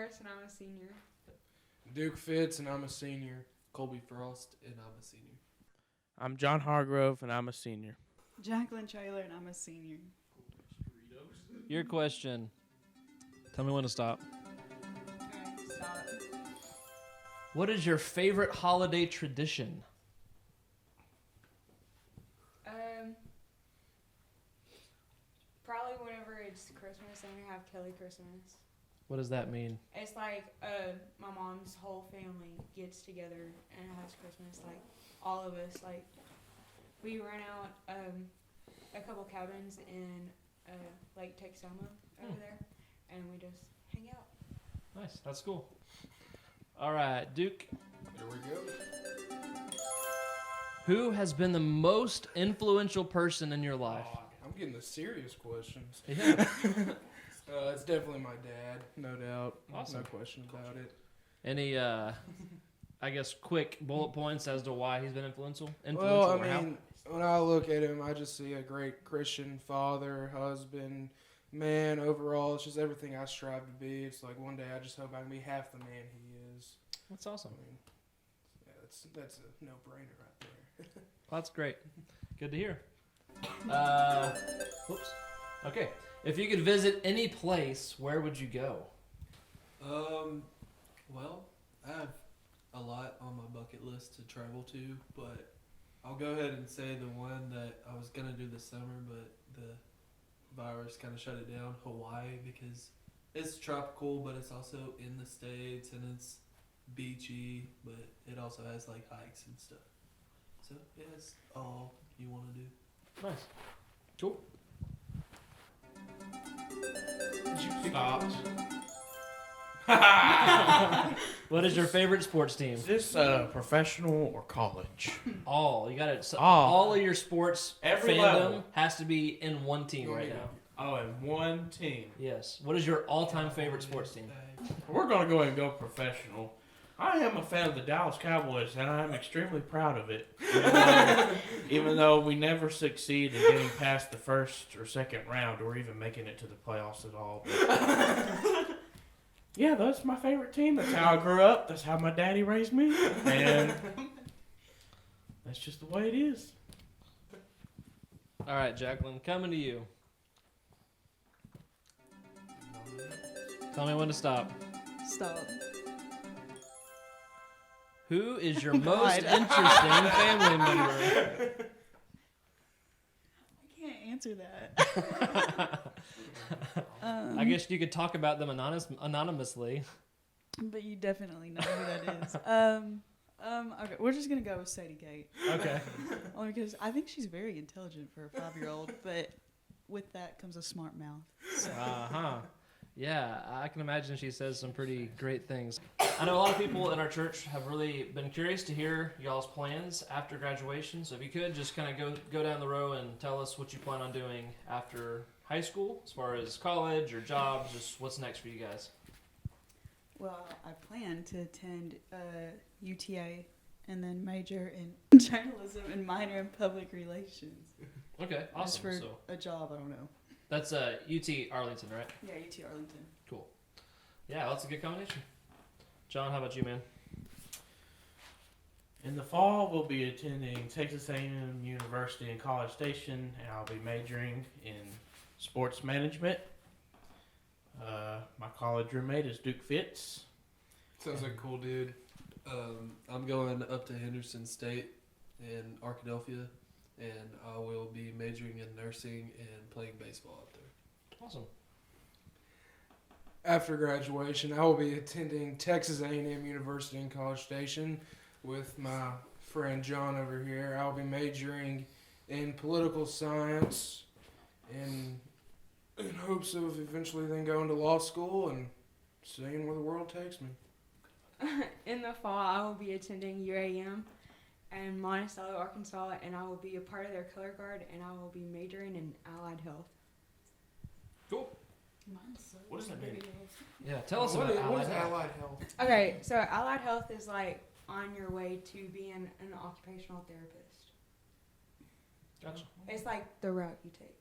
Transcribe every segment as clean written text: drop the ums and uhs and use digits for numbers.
Morris, and I'm a senior. Duke Fitz, and I'm a senior. Colby Frost, and I'm a senior. I'm John Hargrove, and I'm a senior. Jacqueline Trailer, and I'm a senior. Your question. Tell me when to stop. Alright, stop. What is your favorite holiday tradition? Probably whenever it's Christmas and we have Kelly Christmas. What does that mean? It's like my mom's whole family gets together and has Christmas. Like all of us, like we rent out a couple cabins in Lake Texoma over there, and we just hang out. Nice. That's cool. All right, Duke. Here we go. Who has been the most influential person in your life? Oh, I'm getting the serious questions. Yeah. It's definitely my dad, no doubt. Awesome. No question about it. Any, I guess, quick bullet points as to why he's been influential? Well, or I how? mean, when I look at him, I just see a great Christian father, husband, man. Overall, it's just everything I strive to be. It's like one day I just hope I can be half the man he is. That's awesome. I mean, yeah, that's a no-brainer right there. Well, that's great. Good to hear. Whoops. Okay. If you could visit any place, where would you go? Well, I have a lot on my bucket list to travel to, but I'll go ahead and say the one that I was gonna do this summer, but the virus kind of shut it down. Hawaii, because it's tropical, but it's also in the States and it's beachy, but it also has like hikes and stuff. So yeah, it's all you want to do. Nice. Cool. What is your favorite sports team? Is this professional or college? All. You got it. So All. all of your sports Every fandom level. has to be in one team right now. Oh, and one team. Yes. What is your all-time favorite sports team? We're going to go ahead and go professional. I am a fan of the Dallas Cowboys, and I'm extremely proud of it. Even though we never succeed in getting past the first or second round or even making it to the playoffs at all. But yeah, that's my favorite team. That's how I grew up. That's how my daddy raised me. And that's just the way it is. All right, Jacqueline, coming to you. Tell me when to stop. Stop. Who is your Oh, most God. interesting family member? I can't answer that. I guess you could talk about them anonymously. But you definitely know who that is. Okay, we're just gonna go with Sadie Kate. Okay. Only because I think she's very intelligent for a 5-year-old, but with that comes a smart mouth. So. Uh-huh. Yeah, I can imagine she says some pretty great things. I know a lot of people in our church have really been curious to hear y'all's plans after graduation. So if you could just kind of go down the row and tell us what you plan on doing after high school, as far as college or jobs, just what's next for you guys. Well, I plan to attend UTA and then major in journalism and minor in public relations. Okay, As awesome. for So a job, I don't know. that's UT Arlington, right? Yeah, UT Arlington. Cool. Yeah, that's a good combination. John, how about you, man? In the fall, we'll be attending Texas A&M University in College Station, and I'll be majoring in sports management. My college roommate is Duke Fitz. Sounds like a cool dude. I'm going up to Henderson State in Arkadelphia, and I will be majoring in nursing and playing baseball up there. Awesome. After graduation, I will be attending Texas A&M University in College Station with my friend John over here. I'll be majoring in political science in hopes of eventually then going to law school and seeing where the world takes me. In the fall, I will be attending UAM in Monticello, Arkansas, and I will be a part of their color guard, and I will be majoring in allied health. Cool. What does that mean? Yeah, tell us What about is, what is Allied Health. allied health? Okay, so allied health is like on your way to being an occupational therapist. Gotcha. It's like the route you take.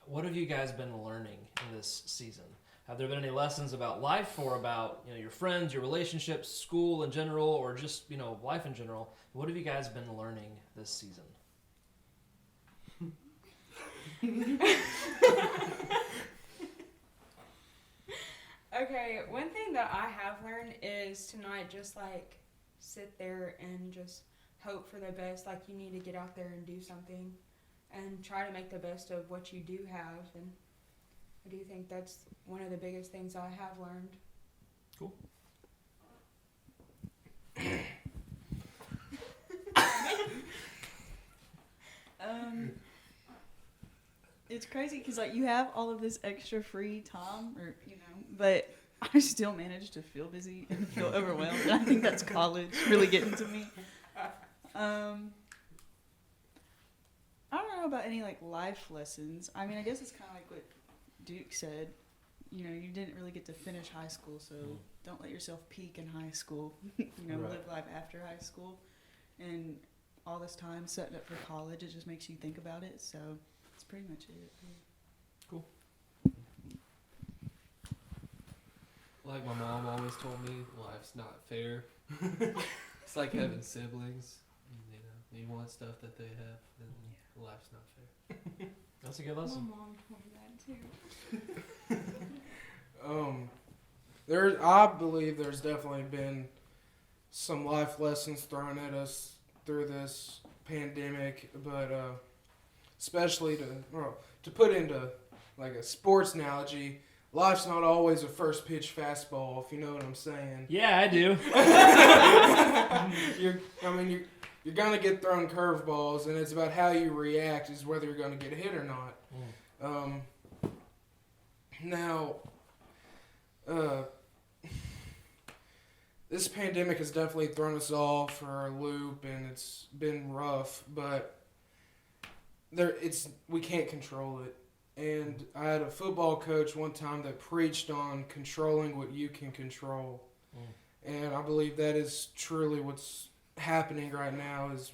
What have you guys been learning in this season? Have there been any lessons about life or about your friends, your relationships, school in general, or just life in general? What have you guys been learning this season? Okay, one thing that I have learned is to not just like sit there and just hope for the best. Like, you need to get out there and do something and try to make the best of what you do have. And I do think that's one of the biggest things I have learned. Cool. It's crazy because like you have all of this extra free time, or but I still manage to feel busy and feel overwhelmed. And I think that's college really getting to me. I don't know about any like life lessons. I mean, I guess it's kind of like what Duke said. You didn't really get to finish high school, so don't let yourself peak in high school. Right. Live life after high school, and all this time setting up for college, it just makes you think about it. So that's pretty much it. Like my mom always told me, life's not fair. It's like having siblings. You want stuff that they have, and life's not fair. That's a good My lesson. mom told me that too. I believe there's definitely been some life lessons thrown at us through this pandemic, but especially to put into like a sports analogy, life's not always a first pitch fastball, if you know what I'm saying. Yeah, I do. You're gonna get thrown curveballs, and it's about how you react is whether you're gonna get hit or not. Now, this pandemic has definitely thrown us all for a loop, and it's been rough. But we can't control it. And I had a football coach one time that preached on controlling what you can control, and I believe that is truly what's happening right now. Is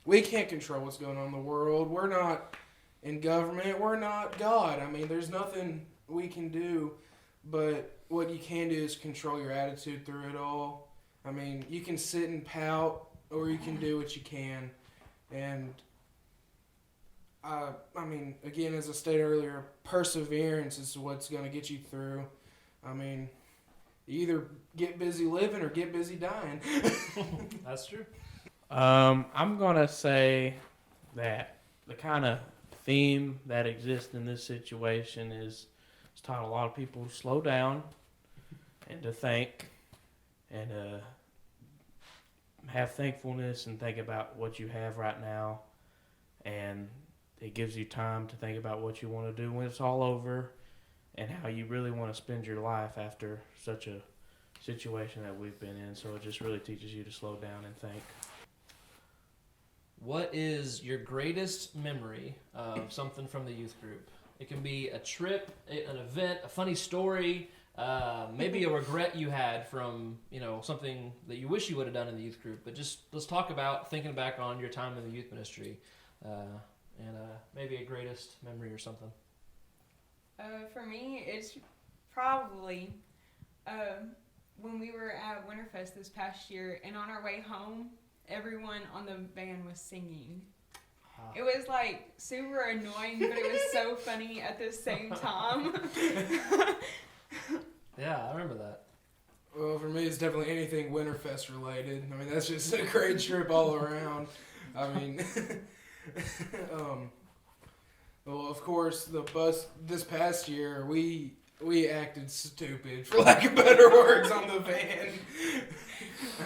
we can't control what's going on in the world. We're not in government. We're not God. I mean, there's nothing we can do, but what you can do is control your attitude through it all. I mean, you can sit and pout, or you can do what you can. And I mean, again, as I stated earlier, perseverance is what's going to get you through. I mean, you either get busy living or get busy dying. That's true. I'm gonna say that the kind of theme that exists in this situation is it's taught a lot of people to slow down and to think and have thankfulness and think about what you have right now, and it gives you time to think about what you want to do when it's all over and how you really want to spend your life after such a situation that we've been in. So it just really teaches you to slow down and think. What is your greatest memory of something from the youth group? It can be a trip, an event, a funny story, maybe a regret you had from, something that you wish you would have done in the youth group. But just let's talk about thinking back on your time in the youth ministry, and maybe a greatest memory or something. For me, it's probably when we were at Winterfest this past year, and on our way home, everyone on the van was singing. It was like super annoying, but it was so funny at the same time. Yeah, I remember that. Well, for me, it's definitely anything Winterfest related. I mean, that's just a great trip all around. I mean, well, of course, the bus this past year, we acted stupid, for lack of better words, on the van.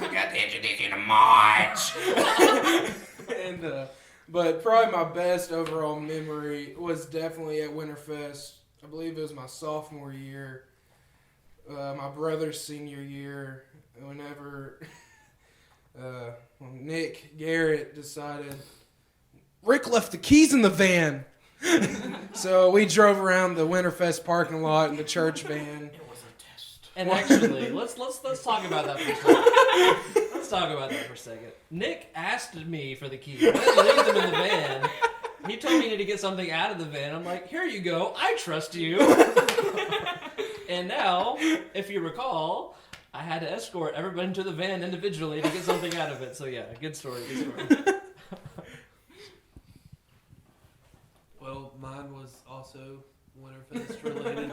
I got to introduce you to March. And but probably my best overall memory was definitely at Winterfest. I believe it was my sophomore year, my brother's senior year. Whenever Nick Garrett decided Rick left the keys in the van. So we drove around the Winterfest parking lot in the church van. It was a test. And actually, let's talk about that for a second. Let's talk about that for a second. Nick asked me for the keys. I didn't leave them in the van. He told me to get something out of the van. I'm like, here you go. I trust you. And now, if you recall, I had to escort everybody to the van individually to get something out of it. So yeah, good story. Well, mine was also Winterfest related,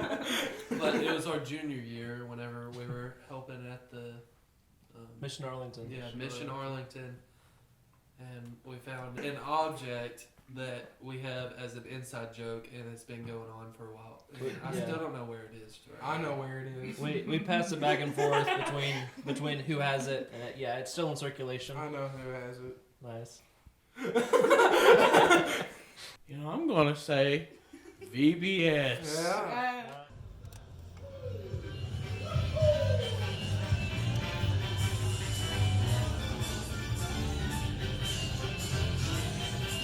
but it was our junior year whenever we were helping at the Mission Arlington. Mission Arlington, and we found an object that we have as an inside joke, and it's been going on for a while. And I still don't know where it is. I know where it is. We pass it back and forth between who has it. And yeah, it's still in circulation. I know who has it. Nice. You know, I'm gonna say VBS. Yeah.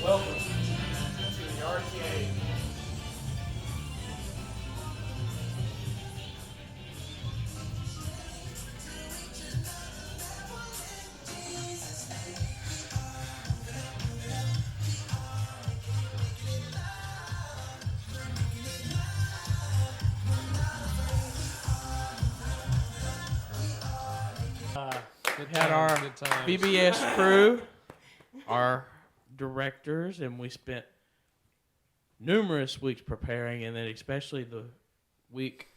Welcome to the RTA. Good Had our good times. VBS crew, our directors, and we spent numerous weeks preparing, and then especially the week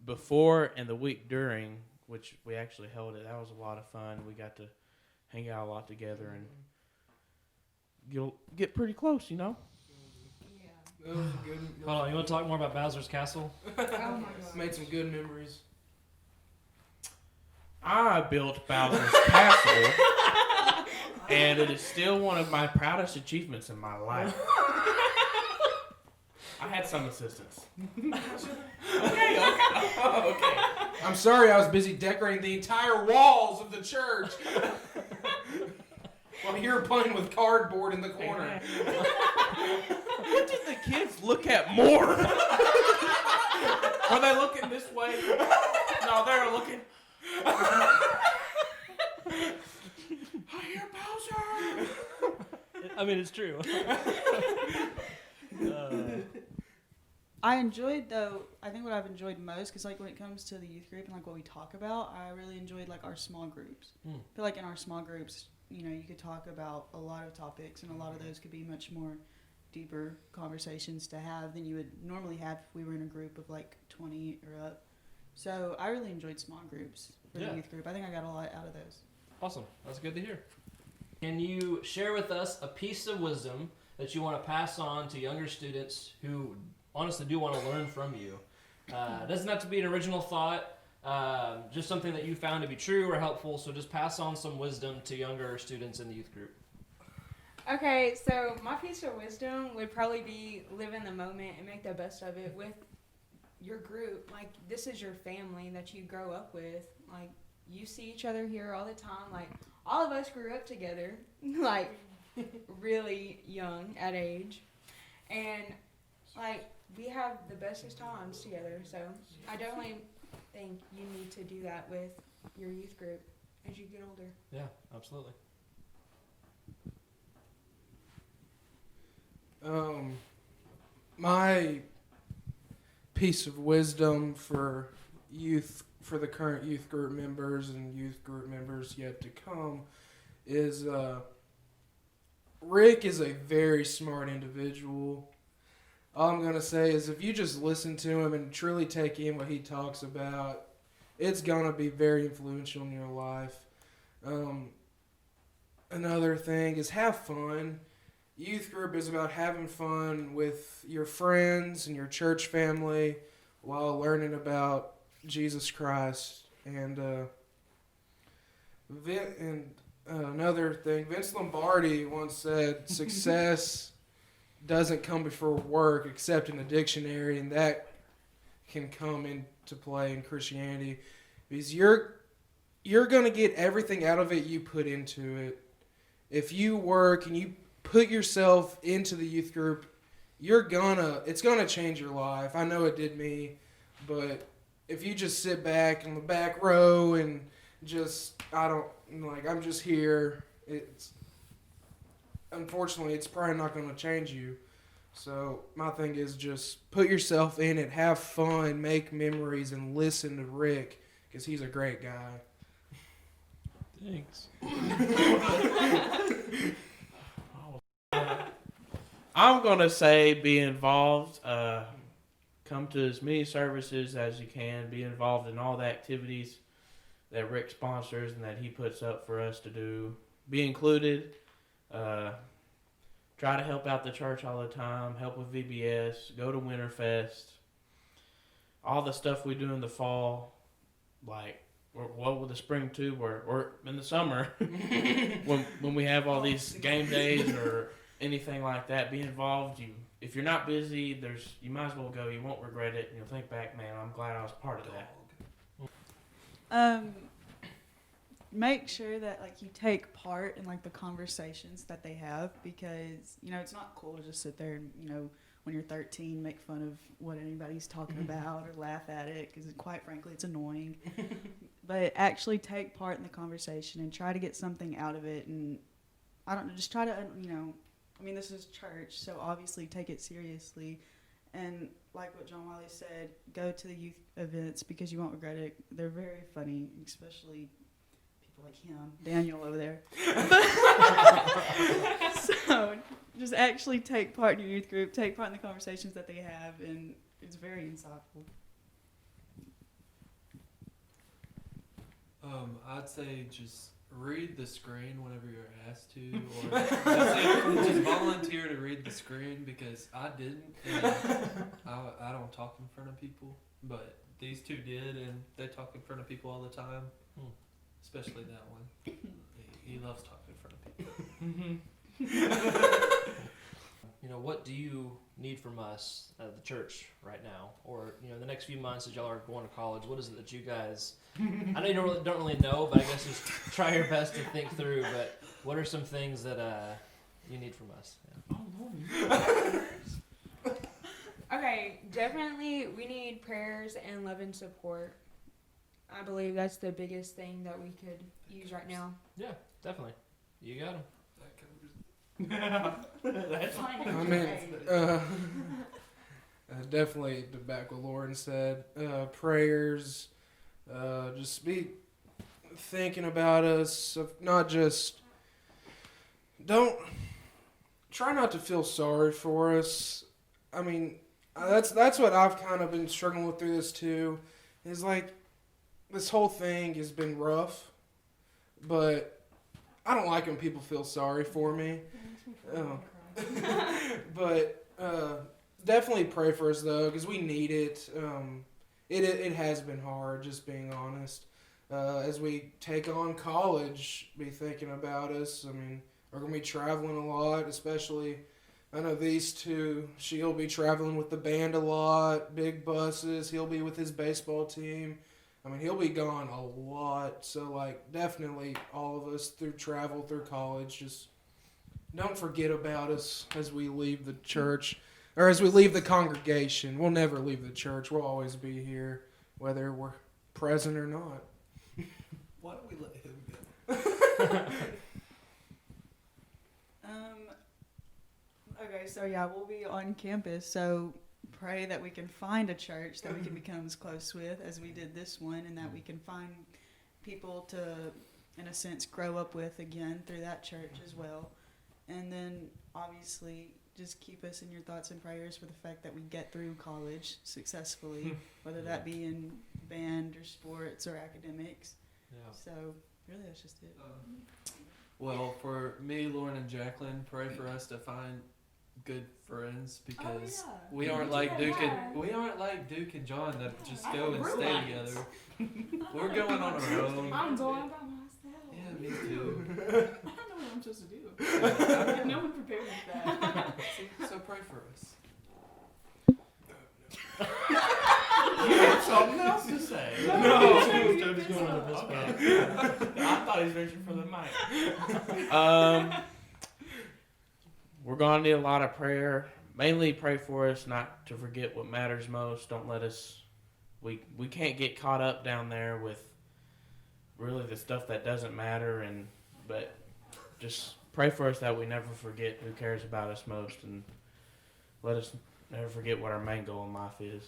before and the week during, which we actually held it. That was a lot of fun. We got to hang out a lot together and get pretty close, you know. That was good. Hold on, you want to talk more about Bowser's Castle? Oh my god. Made some good memories. I built Bowser's Castle, and it is still one of my proudest achievements in my life. I had some assistance. Okay. I'm sorry, I was busy decorating the entire walls of the church. While you're playing with cardboard in the corner. What did the kids look at more? Are they looking this way? No, they're looking. I hear Bowser. I mean, it's true. I enjoyed, though, I think what I've enjoyed most, because like when it comes to the youth group and like what we talk about, I really enjoyed like our small groups. I feel like in our small groups, you know, you could talk about a lot of topics, and a lot of those could be much more deeper conversations to have than you would normally have if we were in a group of like 20 or up. So I really enjoyed small groups for the youth group. I think I got a lot out of those. Awesome. That's good to hear. Can you share with us a piece of wisdom that you want to pass on to younger students who honestly do want to learn from you? It doesn't have to be an original thought, just something that you found to be true or helpful. So just pass on some wisdom to younger students in the youth group. Okay, so my piece of wisdom would probably be live in the moment and make the best of it with your group. Like, this is your family that you grow up with. Like, you see each other here all the time. Like, all of us grew up together, like, really young at age. And, like, we have the bestest times together. So I definitely think you need to do that with your youth group as you get older. Yeah, absolutely. My piece of wisdom for the current youth group members and youth group members yet to come is Rick is a very smart individual. All I'm going to say is if you just listen to him and truly take in what he talks about, it's going to be very influential in your life. Another thing is have fun. Youth group is about having fun with your friends and your church family while learning about Jesus Christ. And another thing, Vince Lombardi once said, success doesn't come before work except in the dictionary, and that can come into play in Christianity because you're going to get everything out of it you put into it. If you work and you put yourself into the youth group, it's gonna change your life. I know it did me, but if you just sit back in the back row and I'm just here, unfortunately it's probably not gonna change you. So my thing is just put yourself in it, have fun, make memories, and listen to Rick because he's a great guy. Thanks. I'm gonna say be involved. Come to as many services as you can. Be involved in all the activities that Rick sponsors and that he puts up for us to do. Be included. Try to help out the church all the time. Help with VBS. Go to Winterfest. All the stuff we do in the fall, like what with the spring too, or in the summer when we have all these game days or anything like that. Be involved. If you're not busy, you might as well go. You won't regret it, and you'll think back, man, I'm glad I was part of that. Make sure that like you take part in like the conversations that they have, because it's not cool to just sit there and when you're 13 make fun of what anybody's talking about or laugh at it, because quite frankly it's annoying. But actually take part in the conversation and try to get something out of it, and I don't know, just try to this is church, so obviously take it seriously. And like what John Wiley said, go to the youth events because you won't regret it. They're very funny, especially people like him, Daniel over there. So just actually take part in your youth group, take part in the conversations that they have, and it's very insightful. I'd say just read the screen whenever you're asked to, or just volunteer to read the screen, because I didn't. And I don't talk in front of people, but these two did, and they talk in front of people all the time, especially that one. He loves talking in front of people. What do you need from us at the church right now, or the next few months as y'all are going to college? What is it that you guys? I know you don't really know, but I guess just try your best to think through. But what are some things that you need from us? Yeah. Okay, definitely we need prayers and love and support. I believe that's the biggest thing that we could use right now. Yeah, definitely. You got them. That's I mean, definitely to back what Lauren said. Prayers, just be thinking about us. Not just try not to feel sorry for us. I mean, that's what I've kind of been struggling with through this too. Is like this whole thing has been rough, but I don't like when people feel sorry for me. But definitely pray for us though, because we need it. It has been hard, just being honest. As we take on college, be thinking about us. I mean, we're gonna be traveling a lot, especially. I know these two. She'll be traveling with the band a lot, big buses. He'll be with his baseball team. I mean, he'll be gone a lot. So, like, definitely all of us through travel, through college, just don't forget about us as we leave the church, or as we leave the congregation. We'll never leave the church. We'll always be here, whether we're present or not. Why don't we let him go? Okay, so yeah, we'll be on campus, so pray that we can find a church that we can become as close with as we did this one, and that we can find people to, in a sense, grow up with again through that church as well. And then obviously just keep us in your thoughts and prayers for the fact that we get through college successfully, whether that be in band or sports or academics. Yeah. So really that's just it. Well, for me, Lauren, and Jacqueline, pray for us to find good friends, because we aren't like Duke and John that just go and stay together. We're going on our own. I'm going by myself. Yeah, me too. I don't know what I'm supposed to do. No one prepared me for that. So pray for us. You have something else to say. I thought he was reaching for the mic. We're going to need a lot of prayer. Mainly pray for us not to forget what matters most. Don't let us... We can't get caught up down there with really the stuff that doesn't matter. But just pray for us that we never forget who cares about us most. And let us never forget what our main goal in life is.